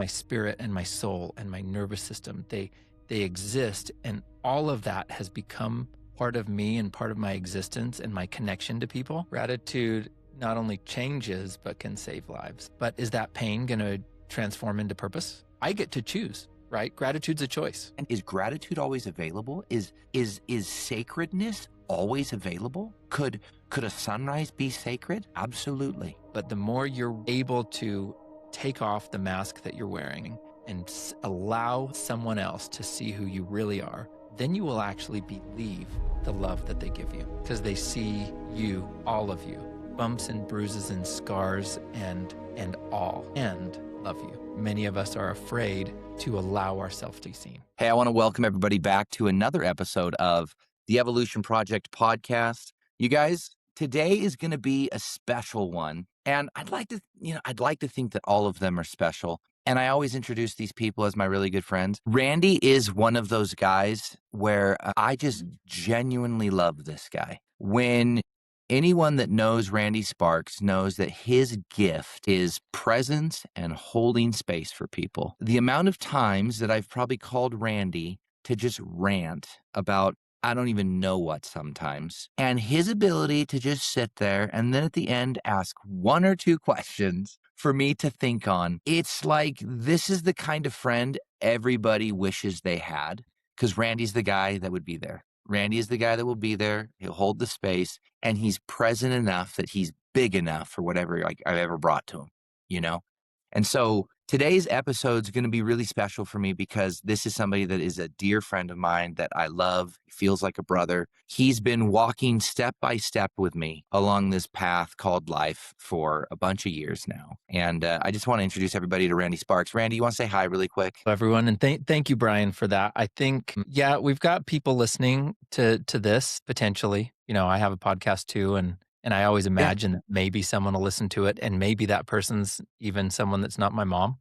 my spirit and my soul and my nervous system, they exist. And all of that has become part of me and part of my existence and my connection to people. Gratitude not only changes, but can save lives. But is that pain going to transform into purpose? I get to choose, right? Gratitude's a choice. And is gratitude always available? Is sacredness always available? Could a sunrise be sacred? Absolutely. But the more you're able to take off the mask that you're wearing and allow someone else to see who you really are, then you will actually believe the love that they give you, because they see you, all of you, bumps and bruises and scars and all, and love you. Many of us are afraid to allow ourselves to be seen. Hey, I want to welcome everybody back to another episode of the Evolution Project podcast. You guys, today is going to be a special one. And I'd like to think that all of them are special. And I always introduce these people as my really good friends. Randy is one of those guys where I just genuinely love this guy. When anyone that knows Randy Sparks knows that his gift is presence and holding space for people. The amount of times that I've probably called Randy to just rant about I don't even know what sometimes. And his ability to just sit there and then at the end ask one or two questions for me to think on. It's like this is the kind of friend everybody wishes they had, because Randy's the guy that would be there. Randy is the guy that will be there. He'll hold the space, and he's present enough that he's big enough for whatever I've ever brought to him, you know? And so today's episode is going to be really special for me because this is somebody that is a dear friend of mine that I love. He feels like a brother. He's been walking step by step with me along this path called life for a bunch of years now. And I just want to introduce everybody to Randy Sparks. Randy, you want to say hi really quick? Hello, everyone. And thank you, Bryan, for that. I think, yeah, we've got people listening to this potentially. You know, I have a podcast too, and I always imagine that maybe someone will listen to it, and maybe that person's even someone that's not my mom.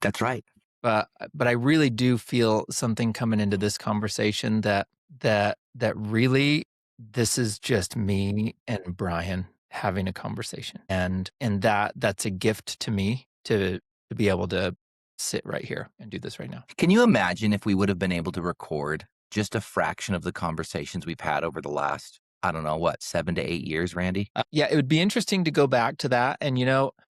That's right. But I really do feel something coming into this conversation that really this is just me and Bryan having a conversation, and that's a gift to me to be able to sit right here and do this right now. Can you imagine if we would have been able to record just a fraction of the conversations we've had over the last, I don't know, 7 to 8 years, Randy? Yeah, it would be interesting to go back to that. And,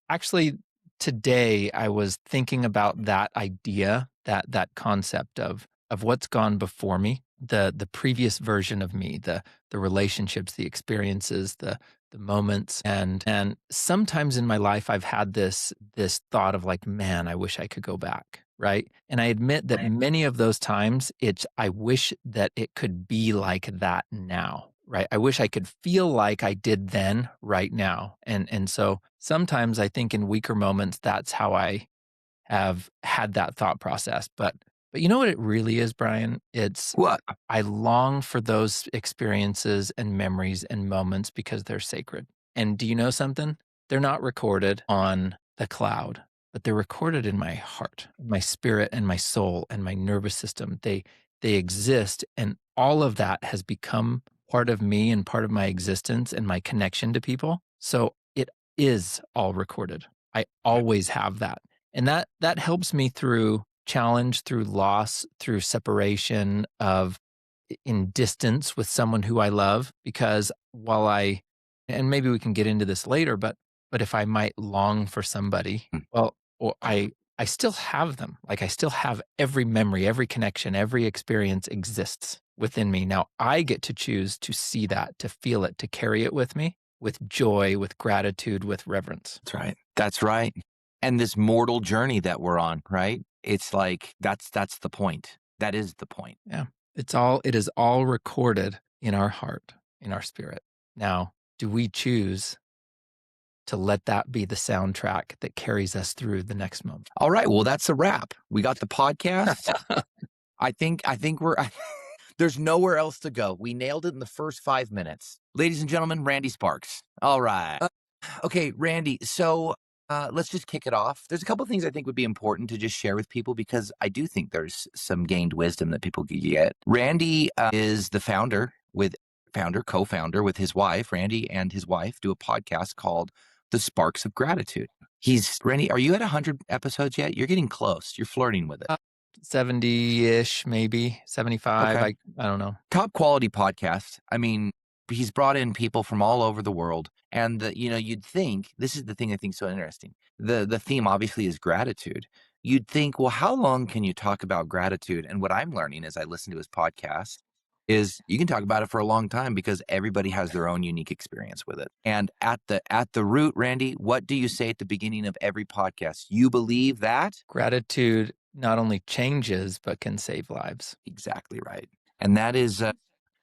actually today I was thinking about that idea, that concept of what's gone before me, the previous version of me, the relationships, the experiences, the moments. And sometimes in my life, I've had this thought of like, man, I wish I could go back. Right. And I admit that many of those times I wish that it could be like that now. Right. I wish I could feel like I did then right now. And so sometimes I think in weaker moments, that's how I have had that thought process. But you know what it really is, Bryan? It's what? I long for those experiences and memories and moments because they're sacred. And do you know something? They're not recorded on the cloud, but they're recorded in my heart, my spirit and my soul and my nervous system. They exist. And all of that has become part of me and part of my existence and my connection to people. So it is all recorded. I always have that. And that helps me through challenge, through loss, through separation in distance with someone who I love, because and maybe we can get into this later, but if I might long for somebody, I still have them. Like I still have every memory, every connection, every experience exists within me. Now I get to choose to see that, to feel it, to carry it with me with joy, with gratitude, with reverence. That's right. That's right. And this mortal journey that we're on, right? It's like, that's the point. That is the point. Yeah. It is all recorded in our heart, in our spirit. Now, do we choose to let that be the soundtrack that carries us through the next moment? All right. Well, that's a wrap. We got the podcast. I think we're, there's nowhere else to go. We nailed it in the first 5 minutes. Ladies and gentlemen, Randy Sparks. All right. Okay, Randy. So let's just kick it off. There's a couple of things I think would be important to just share with people because I do think there's some gained wisdom that people could get. Randy is the co-founder with his wife. Randy and his wife do a podcast called the sparks of gratitude. Randy, are you at 100 episodes yet? You're getting close. You're flirting with it. 70-ish, maybe 75. Okay. I don't know. Top quality podcast. I mean, he's brought in people from all over the world. And you'd think this is the thing I think so interesting. The theme obviously is gratitude. You'd think, well, how long can you talk about gratitude? And what I'm learning as I listen to his podcast is you can talk about it for a long time because everybody has their own unique experience with it. And at the root, Randy, what do you say at the beginning of every podcast? You believe that? Gratitude not only changes, but can save lives. Exactly right. And that is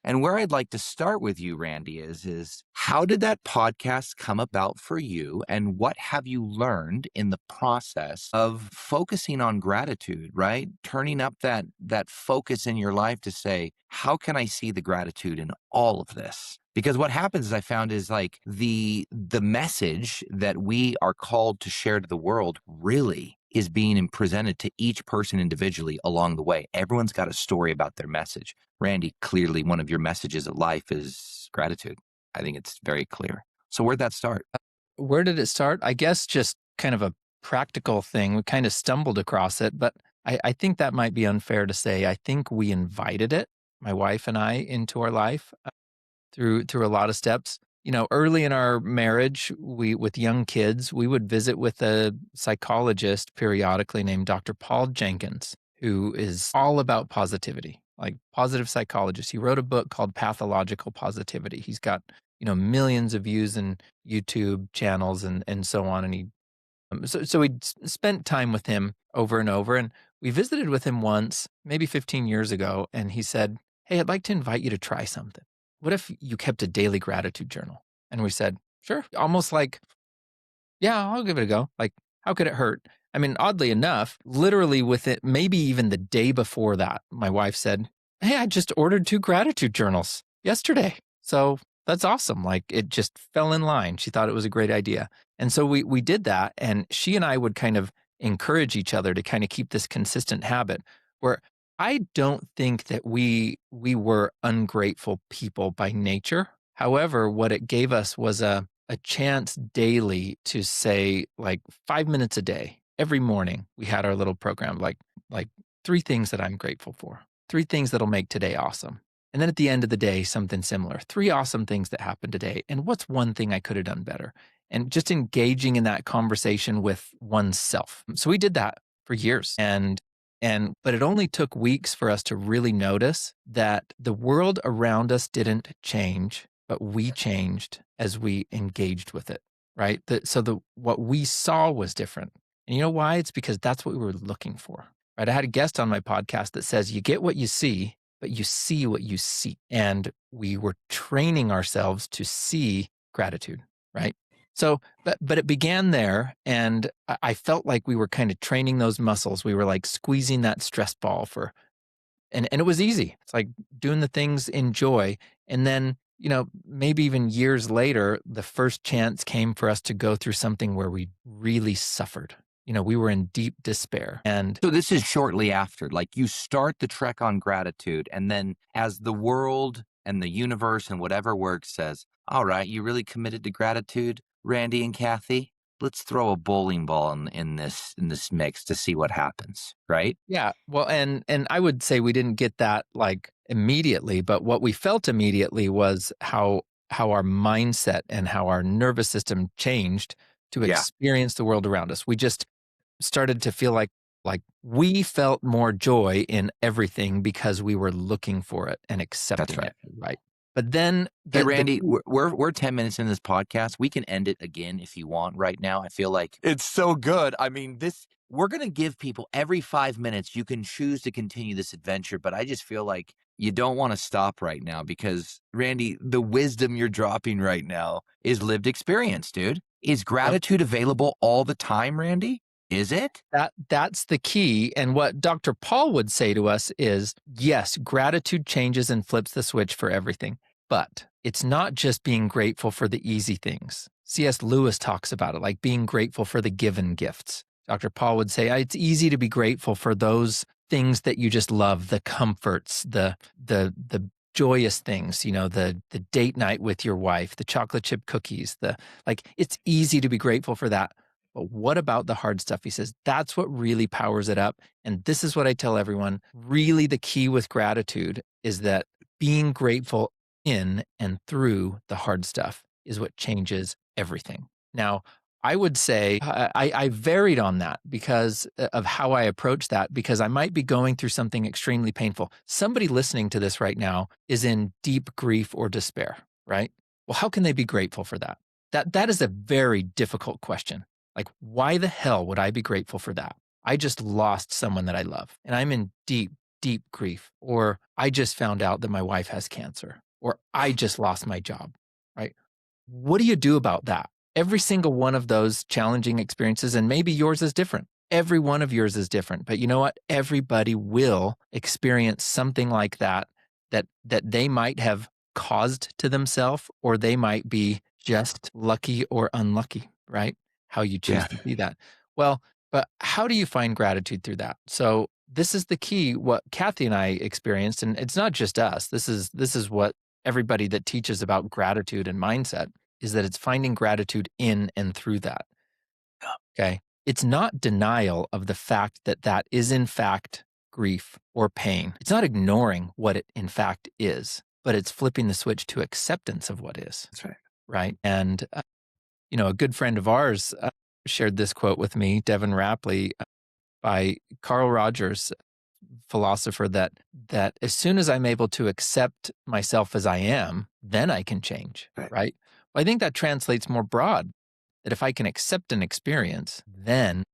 and where I'd like to start with you, Randy, is how did that podcast come about for you? And what have you learned in the process of focusing on gratitude, right? Turning up that focus in your life to say, how can I see the gratitude in all of this? Because what happens is I found is like the message that we are called to share to the world really is being presented to each person individually along the way. Everyone's got a story about their message. Randy, clearly one of your messages of life is gratitude. I think it's very clear. So where'd that start? Where did it start? I guess just kind of a practical thing. We kind of stumbled across it, but I think that might be unfair to say. I think we invited it, my wife and I, into our life through a lot of steps. Early in our marriage, with young kids, we would visit with a psychologist periodically named Dr. Paul Jenkins, who is all about positivity, like positive psychologist. He wrote a book called Pathological Positivity. He's got, millions of views in YouTube channels and so on. And so we spent time with him over and over. And we visited with him once, maybe 15 years ago. And he said, "Hey, I'd like to invite you to try something. What if you kept a daily gratitude journal?" And we said, "Sure." Almost like, "Yeah, I'll give it a go." Like, how could it hurt? I mean, oddly enough, literally with it, maybe even the day before that, my wife said, "Hey, I just ordered 2 gratitude journals yesterday." So that's awesome. Like, it just fell in line. She thought it was a great idea. And so we did that. And she and I would kind of encourage each other to kind of keep this consistent habit where I don't think that we were ungrateful people by nature. However, what it gave us was a chance daily to say, like, 5 minutes a day. Every morning we had our little program, like 3 things that I'm grateful for, 3 things that'll make today awesome. And then at the end of the day, something similar, 3 awesome things that happened today. And what's one thing I could have done better? And just engaging in that conversation with oneself. So we did that for years. But it only took weeks for us to really notice that the world around us didn't change, but we changed as we engaged with it, right? What we saw was different. And you know why? It's because that's what we were looking for, right? I had a guest on my podcast that says, you get what you see, but you see what you seek. And we were training ourselves to see gratitude, right? So, but it began there, and I felt like we were kind of training those muscles. We were like squeezing that stress ball and it was easy. It's like doing the things in joy. And then, maybe even years later, the first chance came for us to go through something where we really suffered. We were in deep despair. And So this is shortly after, like you start the trek on gratitude, and then as the world and the universe and whatever works says, all right, you really committed to gratitude, Randy and Kathy? Let's throw a bowling ball in this mix to see what happens, right? yeah, well, and I would say we didn't get that like immediately, but what we felt immediately was how our mindset and how our nervous system changed to Yeah, experience the world around us. We just started to feel like we felt more joy in everything because we were looking for it and that's accepting right. it, right? But then Hey, the Randy, we're 10 minutes in this podcast. We can end it again if you want right now. I feel like it's so good. I mean, we're going to give people every 5 minutes. You can choose to continue this adventure, but I just feel like you don't want to stop right now because, Randy, the wisdom you're dropping right now is lived experience, dude. Is gratitude available all the time, Randy? Is it? that's the key. And what Dr. Paul would say to us is, yes, gratitude changes and flips the switch for everything. But it's not just being grateful for the easy things. C.S. Lewis talks about it, like being grateful for the given gifts. Dr. Paul would say it's easy to be grateful for those things that you just love, the comforts, the joyous things, the date night with your wife, the chocolate chip cookies, it's easy to be grateful for that. But what about the hard stuff? He says, that's what really powers it up. And this is what I tell everyone. Really, the key with gratitude is that being grateful in and through the hard stuff is what changes everything. Now, I would say I varied on that because of how I approach that, because I might be going through something extremely painful. Somebody listening to this right now is in deep grief or despair, right? Well, how can they be grateful for that? That is a very difficult question. Like, why the hell would I be grateful for that? I just lost someone that I love and I'm in deep, deep grief. Or I just found out that my wife has cancer. Or I just lost my job, right? What do you do about that? Every single one of those challenging experiences, and maybe yours is different. Every one of yours is different. But you know what? Everybody will experience something like that they might have caused to themselves, or they might be just lucky or unlucky, right? How you choose Yeah. to see that. Well, but how do you find gratitude through that? So this is the key, what Kathy and I experienced, and it's not just us. This is what everybody that teaches about gratitude and mindset is, that it's finding gratitude in and through that. Okay. It's not denial of the fact that that is in fact grief or pain. It's not ignoring what it in fact is, but it's flipping the switch to acceptance of what is. That's right. Right. And, a good friend of ours shared this quote with me, Devin Rapley, by Carl Rogers, philosopher, that as soon as I'm able to accept myself as I am, then I can change, Right. right? Well, I think that translates more broad, that if I can accept an experience, then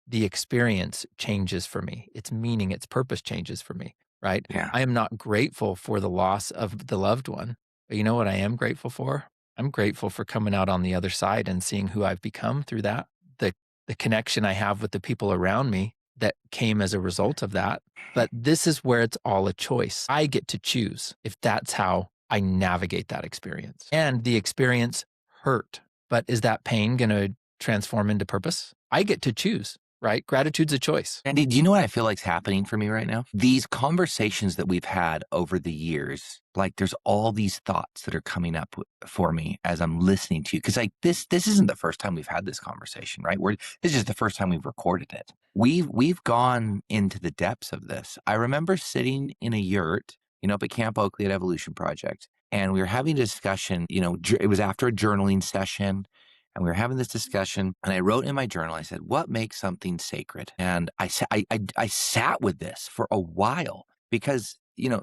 the experience changes for me. Its meaning, its purpose changes for me, right? Yeah. I am not grateful for the loss of the loved one, but you know what I am grateful for? I'm grateful for coming out on the other side and seeing who I've become through that. The the connection I have with the people around me that came as a result of that. But this is where it's all a choice. I get to choose if that's how I navigate that experience. And the experience hurt, but is that pain going to transform into purpose? I get to choose, right? Gratitude's a choice. Andy, do you know what I feel like's happening for me right now? These conversations that we've had over the years, like there's all these thoughts that are coming up for me as I'm listening to you. Cause like this isn't the first time we've had this conversation, right? This is the first time we've recorded it. We've gone into the depths of this. I remember sitting in a yurt, up at Camp Oakley at Evolution Project, and we were having a discussion, it was after a journaling session. And we were having this discussion, and I wrote in my journal, I said, what makes something sacred? And I sat with this for a while because,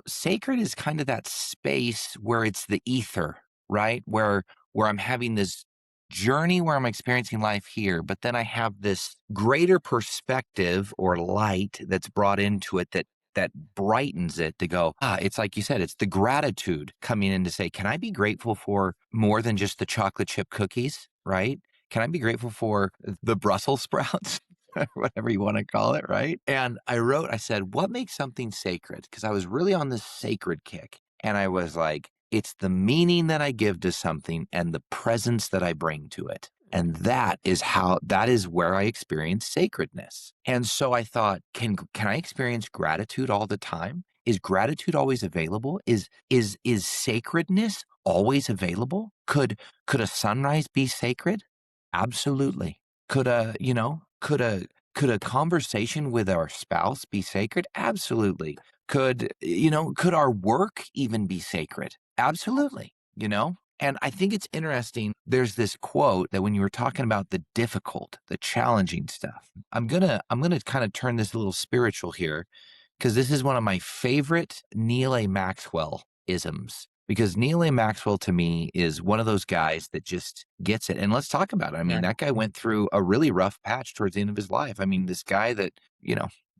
sacred is kind of that space where it's the ether, right? Where I'm having this journey where I'm experiencing life here, but then I have this greater perspective or light that's brought into it that brightens it to go, it's like you said, it's the gratitude coming in to say, can I be grateful for more than just the chocolate chip cookies, right? Can I be grateful for the Brussels sprouts, whatever you want to call it, right? And I said, what makes something sacred? Because I was really on this sacred kick. And I was like, it's the meaning that I give to something and the presence that I bring to it. And that is where I experience sacredness. And so I thought, can I experience gratitude all the time? Is gratitude always available? Is sacredness always available? Could a sunrise be sacred? Absolutely. Could a conversation with our spouse be sacred? Absolutely. Could our work even be sacred? Absolutely. And I think it's interesting. There's this quote that when you were talking about the difficult, the challenging stuff, I'm gonna kind of turn this a little spiritual here, because this is one of my favorite Neil A. Maxwell isms. Because Neil A. Maxwell to me is one of those guys that just gets it. And let's talk about it. I mean, that guy went through a really rough patch towards the end of his life. I mean, this guy that,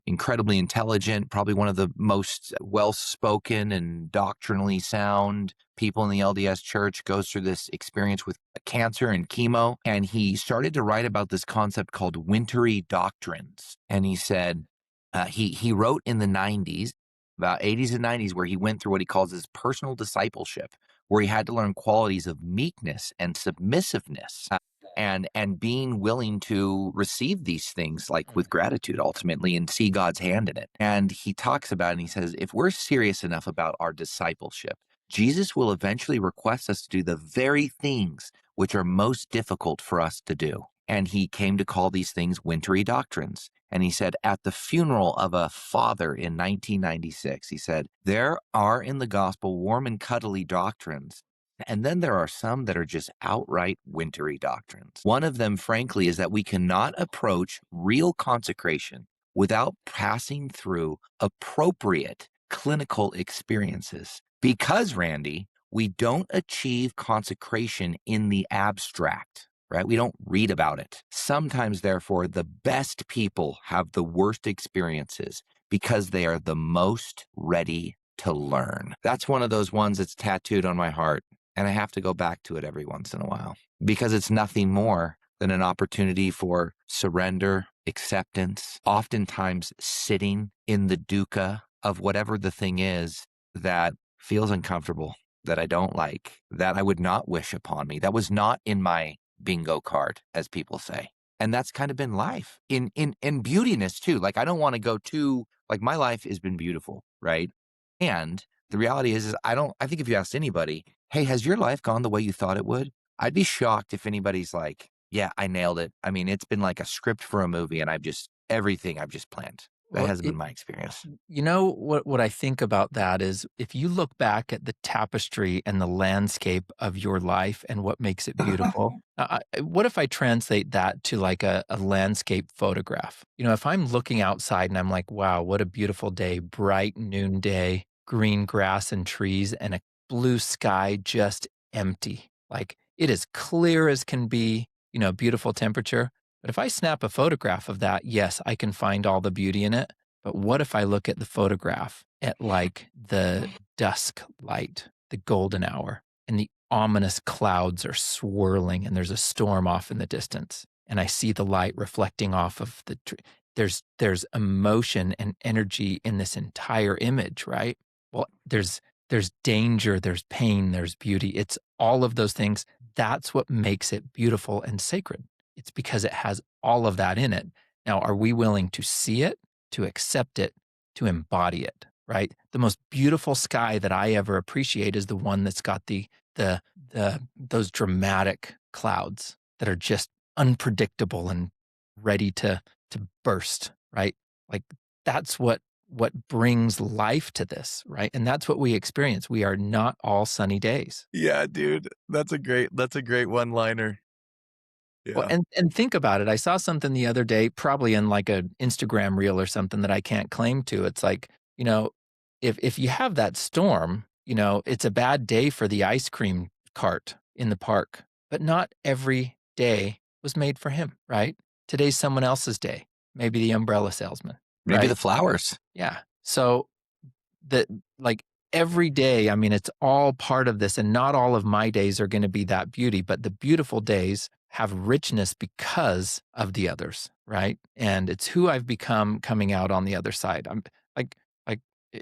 incredibly intelligent, probably one of the most well-spoken and doctrinally sound people in the LDS church, goes through this experience with cancer and chemo. And he started to write about this concept called wintry doctrines. And he said, he wrote in the 90s, about 80s and 90s, where he went through what he calls his personal discipleship, where he had to learn qualities of meekness and submissiveness. and being willing to receive these things like with Mm. gratitude ultimately and see God's hand in it. And he talks about it and he says, if we're serious enough about our discipleship, Jesus will eventually request us to do the very things which are most difficult for us to do. And he came to call these things wintry doctrines. And he said, at the funeral of a father in 1996, he said, there are in the gospel warm and cuddly doctrines. And then there are some that are just outright wintry doctrines. One of them, frankly, is that we cannot approach real consecration without passing through appropriate clinical experiences. Because, Randy, we don't achieve consecration in the abstract, right? We don't read about it. Sometimes, therefore, the best people have the worst experiences because they are the most ready to learn. That's one of those ones that's tattooed on my heart. And I have to go back to it every once in a while because it's nothing more than an opportunity for surrender, acceptance, oftentimes sitting in the dukkha of whatever the thing is that feels uncomfortable, that I don't like, that I would not wish upon me, that was not in my bingo card, as people say. And that's kind of been life in beautiness too. Like I don't want to go too, like my life has been beautiful, right? And the reality is I think if you asked anybody, hey, has your life gone the way you thought it would? I'd be shocked if anybody's like, yeah, I nailed it. I mean, it's been like a script for a movie and everything I've just planned. That Well, hasn't been my experience. you know what I think about that is if you look back at the tapestry and the landscape of your life and what makes it beautiful, what if I translate that to like a landscape photograph? You know, if I'm looking outside and I'm like, wow, what a beautiful day, bright noonday, green grass and trees, and a blue sky just empty. Like it is clear as can be, you know, beautiful temperature. But if I snap a photograph of that, yes, I can find all the beauty in it. But what if I look at the photograph at like the dusk light, the golden hour, and the ominous clouds are swirling and there's a storm off in the distance, and I see the light reflecting off of the tree. There's emotion and energy in this entire image, right? Well, there's danger, there's pain, there's beauty. It's all of those things. That's what makes it beautiful and sacred. It's because it has all of that in it. Now, are we willing to see it, to accept it, to embody it, right? The most beautiful sky that I ever appreciate is the one that's got those dramatic clouds that are just unpredictable and ready to burst, right? Like that's what brings life to this, right? And that's what we experience. We are not all sunny days. Yeah, dude. That's a great one-liner. Well, Yeah. and think about it. I saw something the other day, probably in like a Instagram reel or something that I can't claim to. It's like, you know, if you have that storm, you know, it's a bad day for the ice cream cart in the park. But not every day was made for him, right? Today's someone else's day. Maybe the umbrella salesman, Maybe the right? flowers. Yeah. So that like every day, I mean, it's all part of this, and not all of my days are going to be that beauty, but the beautiful days have richness because of the others, right? And it's who I've become coming out on the other side. I'm like like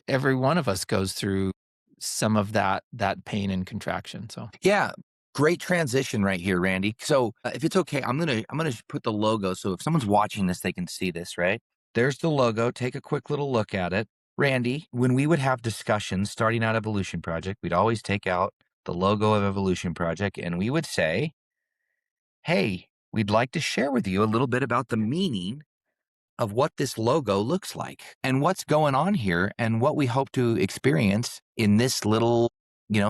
every one of us goes through some of that pain and contraction. So Yeah, great transition right here, Randy. So, if it's okay, I'm gonna put the logo so if someone's watching this, they can see this, right? There's the logo. Take a quick little look at it. Randy, when we would have discussions starting out Evolution Project, we'd always take out the logo of Evolution Project and we would say, "Hey, we'd like to share with you a little bit about the meaning of what this logo looks like and what's going on here and what we hope to experience in this little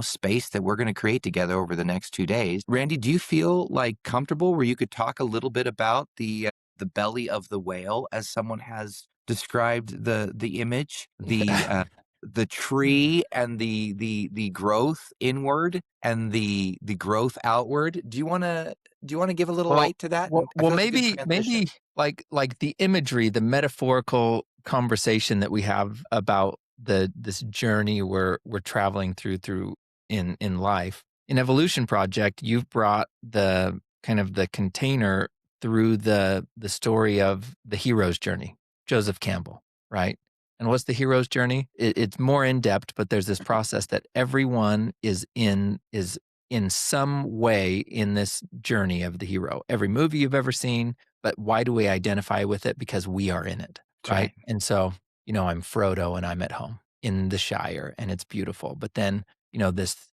space that we're going to create together over the next 2 days." Randy, do you feel like comfortable where you could talk a little bit about the belly of the whale as someone has described the image, the tree and the growth inward and the growth outward? Do you want to give a little well, light to that? well, And I well, feel it's a good maybe transition. like the imagery, the metaphorical conversation that we have about this journey we're traveling through in life. In Evolution Project, you've brought the kind of the container through the story of the hero's journey, Joseph Campbell, right? And what's the hero's journey? It's more in depth, but there's this process that everyone is in some way in this journey of the hero. Every movie you've ever seen, but why do we identify with it? Because we are in it, That's right? right. And so, I'm Frodo and I'm at home in the Shire and it's beautiful. But then,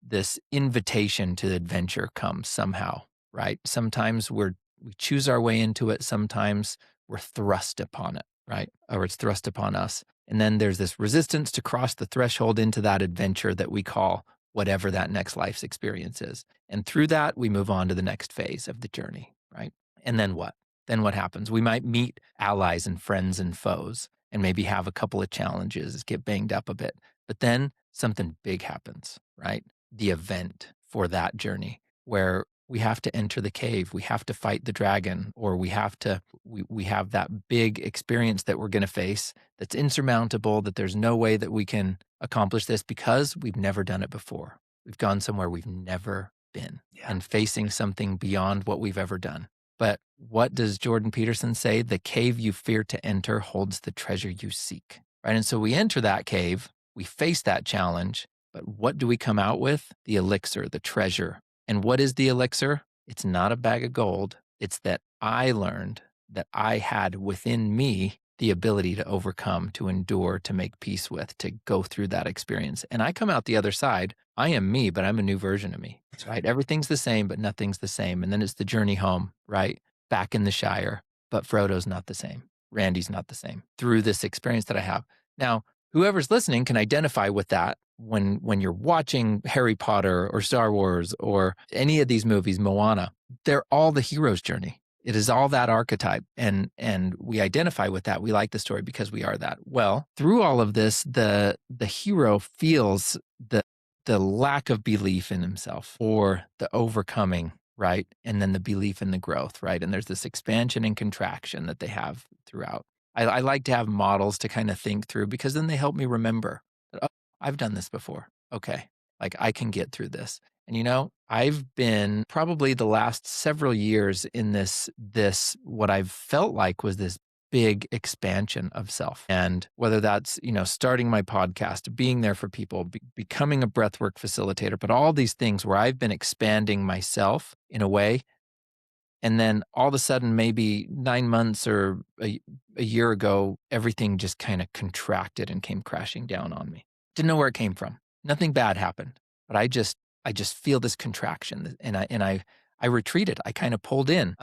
this invitation to adventure comes somehow, right? Sometimes we choose our way into it, sometimes we're thrust upon it, right? Or it's thrust upon us. And then there's this resistance to cross the threshold into that adventure that we call whatever that next life's experience is. And through that, we move on to the next phase of the journey, right? And then what? Then what happens? We might meet allies and friends and foes and maybe have a couple of challenges, get banged up a bit. But then something big happens, right? The event for that journey where we have to enter the cave, we have to fight the dragon, or we have that big experience that we're going to face that's insurmountable, that there's no way that we can accomplish this because we've never done it before. We've gone somewhere we've never been Yeah. and facing something beyond what we've ever done. But what does Jordan Peterson say? The cave you fear to enter holds the treasure you seek, right? And so we enter that cave, we face that challenge, but what do we come out with? The elixir, the treasure. And what is the elixir? It's not a bag of gold. It's that I learned that I had within me the ability to overcome, to endure, to make peace with, to go through that experience. And I come out the other side. I am me, but I'm a new version of me, right? Everything's the same, but nothing's the same. And then it's the journey home, right? Back in the Shire, but Frodo's not the same. Randy's not the same through this experience that I have. Now, whoever's listening can identify with that when you're watching Harry Potter or Star Wars or any of these movies, Moana, they're all the hero's journey. It is all that archetype. And we identify with that. We like the story because we are that. Well, through all of this, the hero feels the lack of belief in himself or the overcoming, right? And then the belief in the growth, right? And there's this expansion and contraction that they have throughout. I like to have models to kind of think through because then they help me remember that, oh, I've done this before. Okay. Like I can get through this. And I've been probably the last several years in this what I've felt like was this big expansion of self. And whether that's, starting my podcast, being there for people, becoming a breathwork facilitator, but all these things where I've been expanding myself in a way. And then all of a sudden, maybe 9 months or a year ago, everything just kind of contracted and came crashing down on me. Didn't know where it came from. Nothing bad happened, but I just feel this contraction, and I retreated. I kind of pulled in.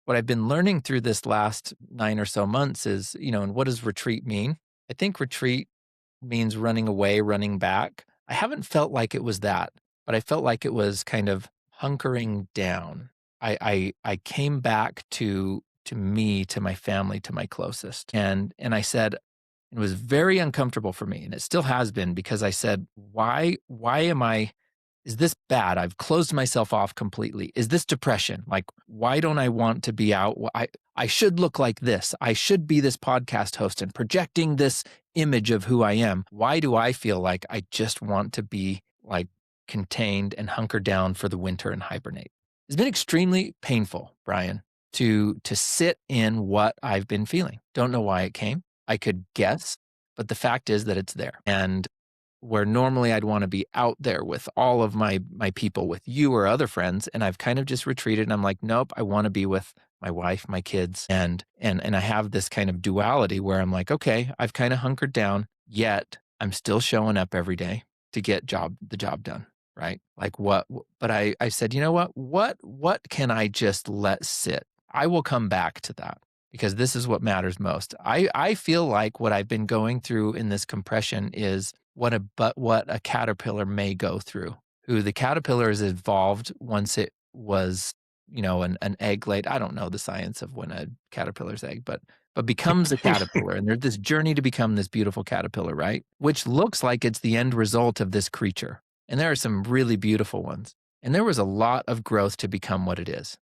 What I've been learning through this last 9 or so months is, and what does retreat mean? I think retreat means running away, running back. I haven't felt like it was that, but I felt like it was kind of hunkering down. I came back to me, to my family, to my closest. And I said, it was very uncomfortable for me, and it still has been because I said, why am I is this bad? I've closed myself off completely. Is this depression? Like, why don't I want to be out? I should look like this. I should be this podcast host and projecting this image of who I am. Why do I feel like I just want to be like contained and hunker down for the winter and hibernate? It's been extremely painful, Bryan, to sit in what I've been feeling. Don't know why it came. I could guess, but the fact is that it's there. And where normally I'd want to be out there with all of my people, with you or other friends, and I've kind of just retreated and I'm like, nope, I want to be with my wife, my kids, and I have this kind of duality where I'm like, okay, I've kind of hunkered down, yet I'm still showing up every day to get the job done, right? Like what? But I said, you know what can I just let sit? I will come back to that because this is what matters most. I feel like what I've been going through in this compression is what a caterpillar may go through. Who the caterpillar is evolved once it was, an egg laid. I don't know the science of when a caterpillar's egg, but becomes a caterpillar. And there's this journey to become this beautiful caterpillar, right? Which looks like it's the end result of this creature. And there are some really beautiful ones. And there was a lot of growth to become what it is.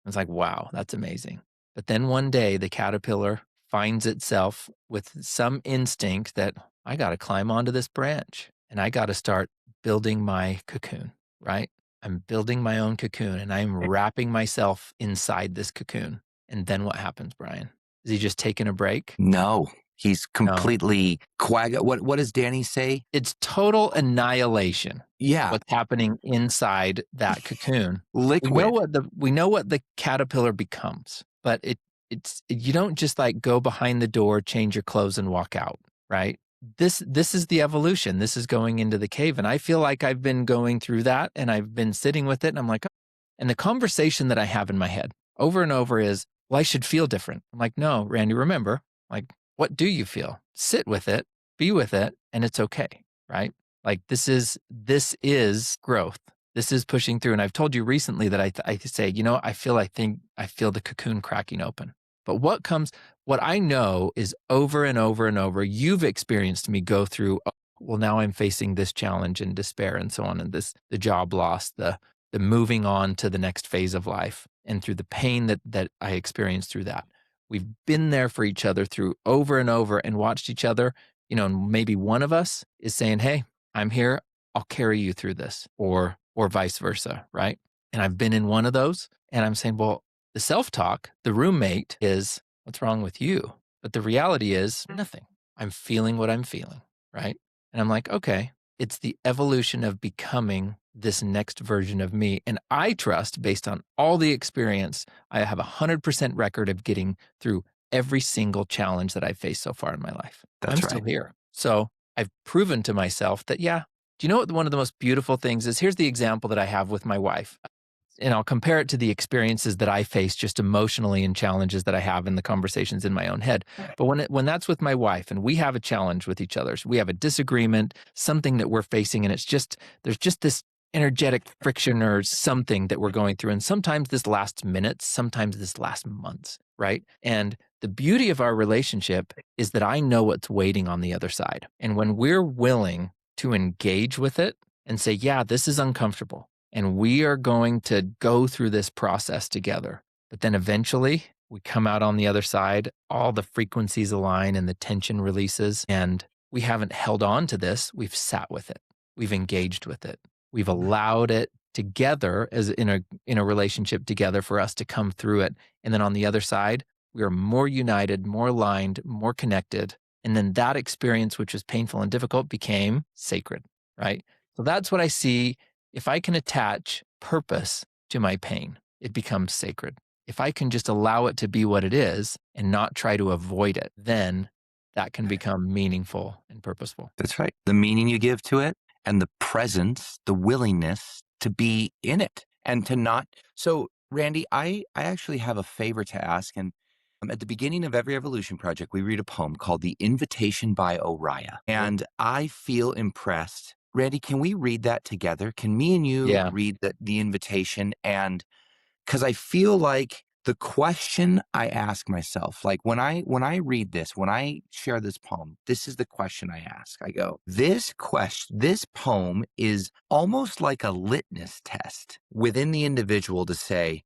It's like, wow, that's amazing. But then one day the caterpillar finds itself with some instinct that I got to climb onto this branch and I got to start building my cocoon, right? I'm building my own cocoon and I'm wrapping myself inside this cocoon. And then what happens, Bryan? Is he just taking a break? No, he's No, completely what does Danny say? it's total annihilation. Yeah, what's happening inside that cocoon. liquid. We know what the caterpillar becomes, but it's you don't just like go behind the door, change your clothes and walk out, right? This is the evolution. This is going into the cave. And I feel like I've been going through that and I've been sitting with it and I'm like, "Oh," and the conversation that I have in my head over and over is, well, I should feel different. I'm like, no, Randy, remember, like, what do you feel? Sit with it, be with it, and it's okay, right? Like this is growth. This is pushing through. And I've told you recently that I say, I think I feel the cocoon cracking open. But what I know is over and over and over, you've experienced me go through, "Oh, well, now I'm facing this challenge and despair and so on, and the job loss, the moving on to the next phase of life, and through the pain that I experienced through that. We've been there for each other through over and over and watched each other, and maybe one of us is saying, "Hey, I'm here. I'll carry you through this," or vice versa, right? And I've been in one of those and I'm saying, well, the self-talk, the roommate is, what's wrong with you? But the reality is nothing. I'm feeling what I'm feeling, right? And I'm like, okay, it's the evolution of becoming this next version of me. And I trust, based on all the experience, I have 100% record of getting through every single challenge that I've faced so far in my life. I'm That's still right. here. So I've proven to myself that, yeah, do you know what one of the most beautiful things is? Here's the example that I have with my wife. And I'll compare it to the experiences that I face just emotionally and challenges that I have in the conversations in my own head. But when that's with my wife and we have a challenge with each other, so we have a disagreement, something that we're facing, and there's just this energetic friction or something that we're going through. And sometimes this lasts minutes, sometimes this lasts months, right? And the beauty of our relationship is that I know what's waiting on the other side. And when we're willing to engage with it and say, yeah, this is uncomfortable and we are going to go through this process together. But then eventually we come out on the other side, all the frequencies align and the tension releases. And we haven't held on to this. We've sat with it. We've engaged with it. We've allowed it together as in a relationship together for us to come through it. And then on the other side, we are more united, more aligned, more connected. And then that experience, which was painful and difficult, became sacred, right? So that's what I see. If I can attach purpose to my pain, it becomes sacred. If I can just allow it to be what it is and not try to avoid it, then that can become meaningful and purposeful. That's right. The meaning you give to it and the presence, the willingness to be in it and to not. So, Randy, I actually have a favor to ask. And at the beginning of every evolution project, we read a poem called The Invitation by Oriah. And I feel impressed. Randy, can we read that together? Can me and you Yeah. read the invitation? And because I feel like the question I ask myself, like when I read this, when I share this poem, this is the question I ask. I go, this poem is almost like a litmus test within the individual to say,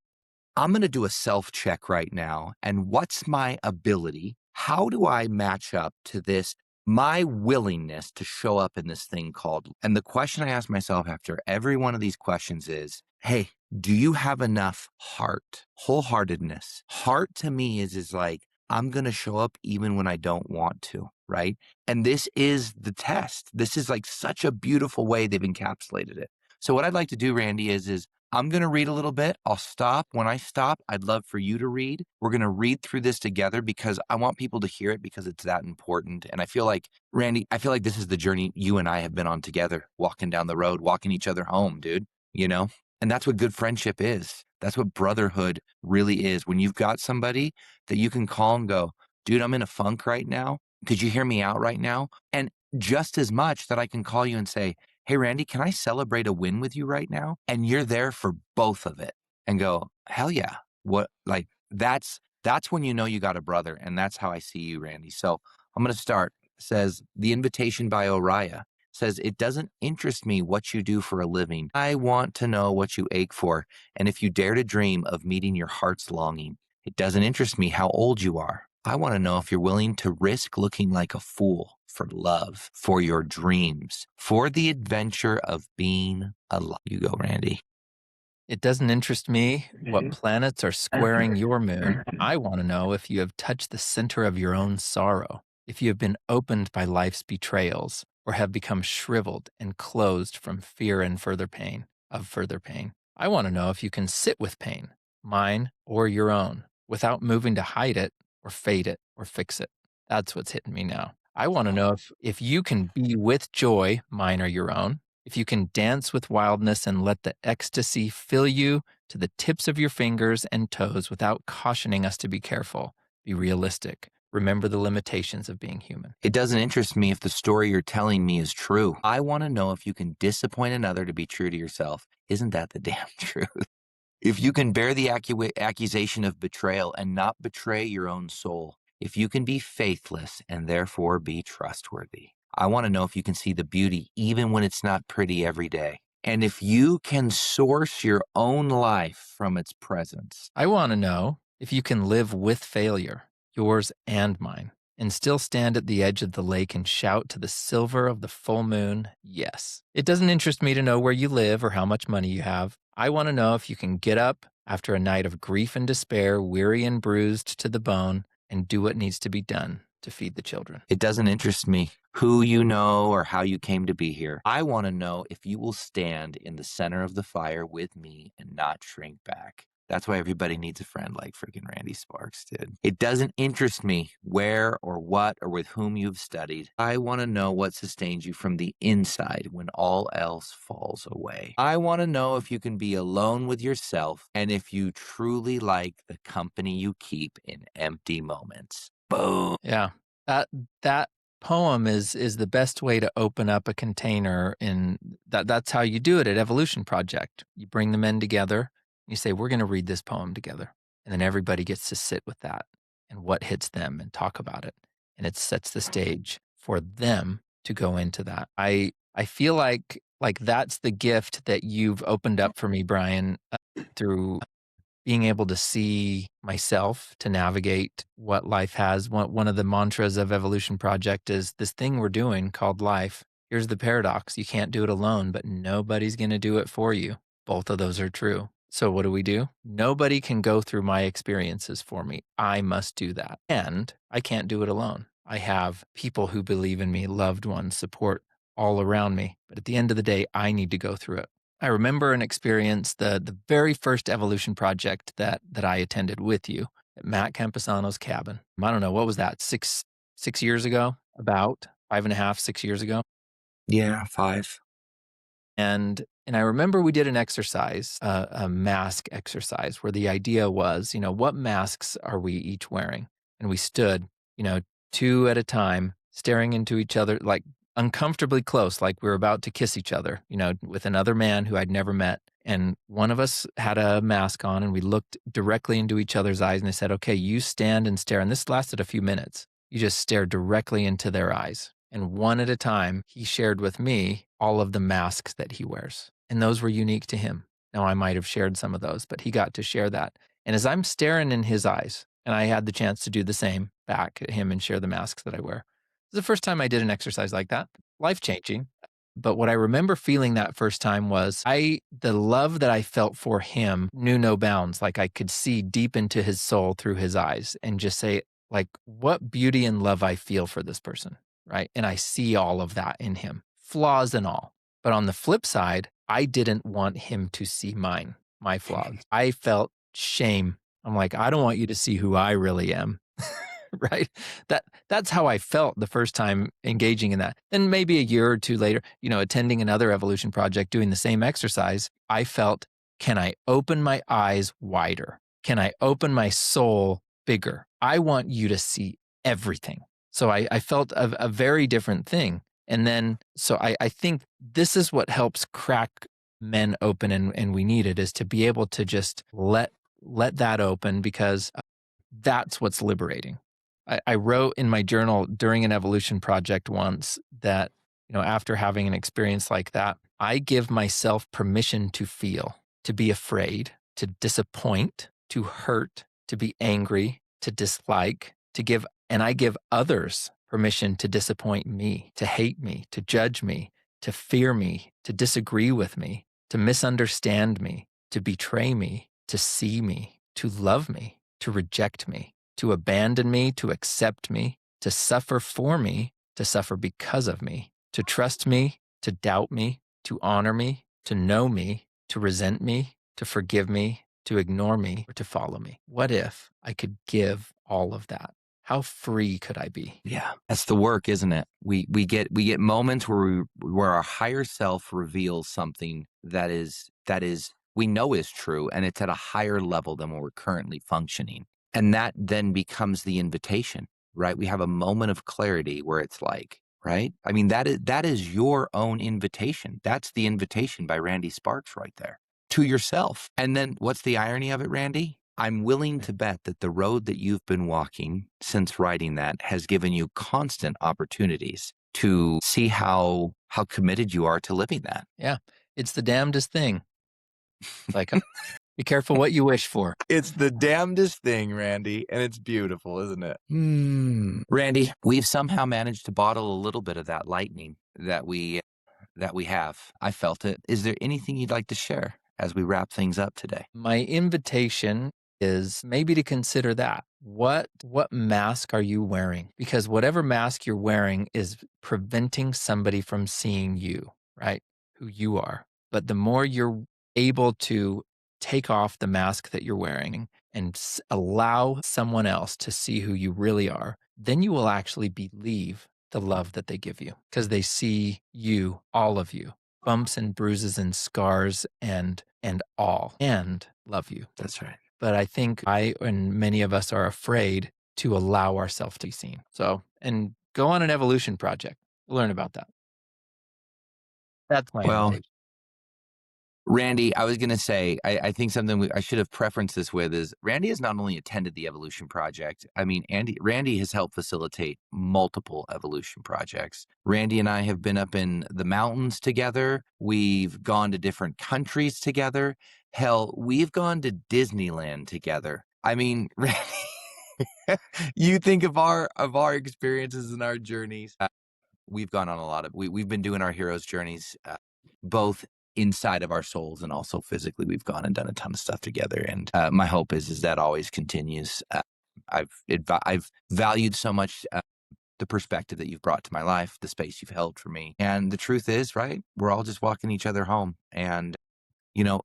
I'm going to do a self check right now. And what's my ability? How do I match up to this? My willingness to show up in this thing called, and the question I ask myself after every one of these questions is, hey, do you have enough heart, wholeheartedness? Heart to me is like, I'm going to show up even when I don't want to, right? And this is the test. This is like such a beautiful way they've encapsulated it. So what I'd like to do, Randy, is I'm going to read a little bit. I'll stop. When I stop, I'd love for you to read. We're going to read through this together because I want people to hear it because it's that important. And I feel like, Randy, I feel like this is the journey you and I have been on together, walking down the road, walking each other home, dude, you know? And that's what good friendship is. That's what brotherhood really is. When you've got somebody that you can call and go, dude, I'm in a funk right now. Could you hear me out right now? And just as much that I can call you and say, hey, Randy, can I celebrate a win with you right now? And you're there for both of it and go, hell yeah. What, like, that's when you know you got a brother. And that's how I see you, Randy. So I'm going to start. It says, The Invitation by Oriah says, it doesn't interest me what you do for a living. I want to know what you ache for. And if you dare to dream of meeting your heart's longing, it doesn't interest me how old you are. I want to know if you're willing to risk looking like a fool for love, for your dreams, for the adventure of being alive. You go, Randy. It doesn't interest me what planets are squaring your moon. I want to know if you have touched the center of your own sorrow, if you have been opened by life's betrayals, or have become shriveled and closed from fear and further pain. I want to know if you can sit with pain, mine or your own, without moving to hide it or fade it or fix it. That's what's hitting me now. I want to know if you can be with joy, mine or your own, if you can dance with wildness and let the ecstasy fill you to the tips of your fingers and toes without cautioning us to be careful, be realistic, remember the limitations of being human. It doesn't interest me if the story you're telling me is true. I want to know if you can disappoint another to be true to yourself. Isn't that the damn truth? If you can bear the accusation of betrayal and not betray your own soul. If you can be faithless and therefore be trustworthy. I want to know if you can see the beauty even when it's not pretty every day. And if you can source your own life from its presence. I want to know if you can live with failure, yours and mine, and still stand at the edge of the lake and shout to the silver of the full moon, yes. It doesn't interest me to know where you live or how much money you have. I want to know if you can get up after a night of grief and despair, weary and bruised to the bone, and do what needs to be done to feed the children. It doesn't interest me who you know or how you came to be here. I want to know if you will stand in the center of the fire with me and not shrink back. That's why everybody needs a friend like freaking Randy Sparks did. It doesn't interest me where or what or with whom you've studied. I want to know what sustains you from the inside when all else falls away. I want to know if you can be alone with yourself and if you truly like the company you keep in empty moments. Boom. Yeah. That poem is the best way to open up a container in that's how you do it at Evolution Project. You bring the men together, you say, we're going to read this poem together. And then everybody gets to sit with that and what hits them and talk about it. And it sets the stage for them to go into that. I feel like that's the gift that you've opened up for me, Bryan, through being able to see myself, to navigate what life has. One of the mantras of Evolution Project is this thing we're doing called life. Here's the paradox. You can't do it alone, but nobody's going to do it for you. Both of those are true. So what do? Nobody can go through my experiences for me. I must do that. And I can't do it alone. I have people who believe in me, loved ones, support all around me. But at the end of the day, I need to go through it. I remember an experience, the very first Evolution Project that I attended with you at Matt Camposano's cabin. I don't know, what was that, six years ago? About 5.5, 6 years ago? Yeah, 5. And I remember we did an exercise, a mask exercise, where the idea was, what masks are we each wearing? And we stood, 2 at a time, staring into each other, like uncomfortably close, like we were about to kiss each other, with another man who I'd never met. And one of us had a mask on, and we looked directly into each other's eyes, and they said, okay, you stand and stare. And this lasted a few minutes. You just stare directly into their eyes. And one at a time, he shared with me all of the masks that he wears. And those were unique to him. Now, I might have shared some of those, but he got to share that. And as I'm staring in his eyes, and I had the chance to do the same back at him and share the masks that I wear. It was the first time I did an exercise like that. Life-changing. But what I remember feeling that first time was the love that I felt for him knew no bounds. Like I could see deep into his soul through his eyes and just say, like, what beauty and love I feel for this person, right? And I see all of that in him, flaws and all. But on the flip side, I didn't want him to see my flaws. I felt shame. I'm like, I don't want you to see who I really am. Right? That's how I felt the first time engaging in that. Then maybe a year or two later, attending another Evolution Project, doing the same exercise, I felt, can I open my eyes wider? Can I open my soul bigger? I want you to see everything. So I felt a very different thing. And then, so I think this is what helps crack men open, and we need it, is to be able to just let that open, because that's what's liberating. I wrote in my journal during an Evolution Project once that, after having an experience like that, I give myself permission to feel, to be afraid, to disappoint, to hurt, to be angry, to dislike, and I give others permission to disappoint me, to hate me, to judge me, to fear me, to disagree with me, to misunderstand me, to betray me, to see me, to love me, to reject me, to abandon me, to accept me, to suffer for me, to suffer because of me, to to trust me, to doubt me, to honor me, to know me, to resent me, to forgive me, to ignore me, or to follow me? What if I could give all of that? How free could I be? Yeah, that's the work, isn't it? We get moments where our higher self reveals something that is we know is true, and it's at a higher level than where we're currently functioning, and that then becomes the invitation, right? We have a moment of clarity where it's like, right? I mean, that is your own invitation. That's the invitation by Randy Sparks right there to yourself. And then what's the irony of it, Randy? I'm willing to bet that the road that you've been walking since writing that has given you constant opportunities to see how committed you are to living that. Yeah, it's the damnedest thing. Like, be careful what you wish for. It's the damnedest thing, Randy, and it's beautiful, isn't it? Randy, we've somehow managed to bottle a little bit of that lightning that we have. I felt it. Is there anything you'd like to share as we wrap things up today? My invitation is maybe to consider that. What mask are you wearing? Because whatever mask you're wearing is preventing somebody from seeing you, right? Who you are. But the more you're able to take off the mask that you're wearing and allow someone else to see who you really are, then you will actually believe the love that they give you because they see you, all of you, bumps and bruises and scars and all, and love you. That's right. But I think I and many of us are afraid to allow ourselves to be seen. So, and go on an evolution project. Learn about that. That's my Well, invitation. Randy, I was going to say, I think something I should have preferenced this with is Randy has not only attended the Evolution Project. I mean, Randy has helped facilitate multiple Evolution projects. Randy and I have been up in the mountains together. We've gone to different countries together. Hell, we've gone to Disneyland together. I mean, Randy, you think of our experiences and our journeys. We've gone on a lot of we've been doing our heroes journeys, both inside of our souls and also physically. We've gone and done a ton of stuff together, and my hope is that always continues. I've valued so much the perspective that you've brought to my life, the space you've held for me, and the truth is, right, we're all just walking each other home. And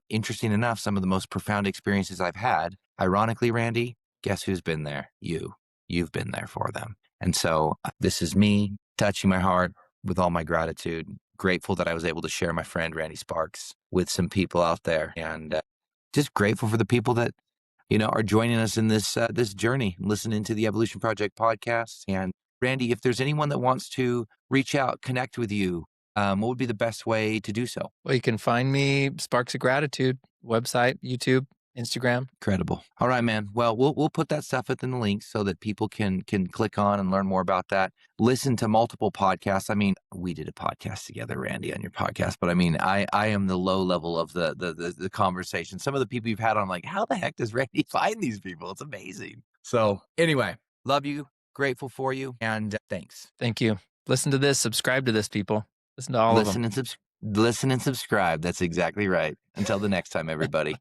interesting enough, some of the most profound experiences I've had, ironically, Randy, guess who's been there? You've been there for them. And so this is me touching my heart with all my gratitude. Grateful that I was able to share my friend Randy Sparks with some people out there, and just grateful for the people that are joining us in this journey, listening to the Evolution Project podcast. And Randy, if there's anyone that wants to reach out, connect with you, what would be the best way to do so? Well, you can find me Sparks of Gratitude website, YouTube, Instagram. Incredible. All right, man. Well, we'll put that stuff in the links so that people can click on and learn more about that. Listen to multiple podcasts. I mean, we did a podcast together, Randy, on your podcast, but I mean, I am the low level of the conversation. Some of the people you've had, I'm like, how the heck does Randy find these people? It's amazing. So anyway, love you, grateful for you, and thanks. Thank you. Listen to this, subscribe to this, people. Listen to all of them. Listen and subscribe. That's exactly right. Until the next time, everybody.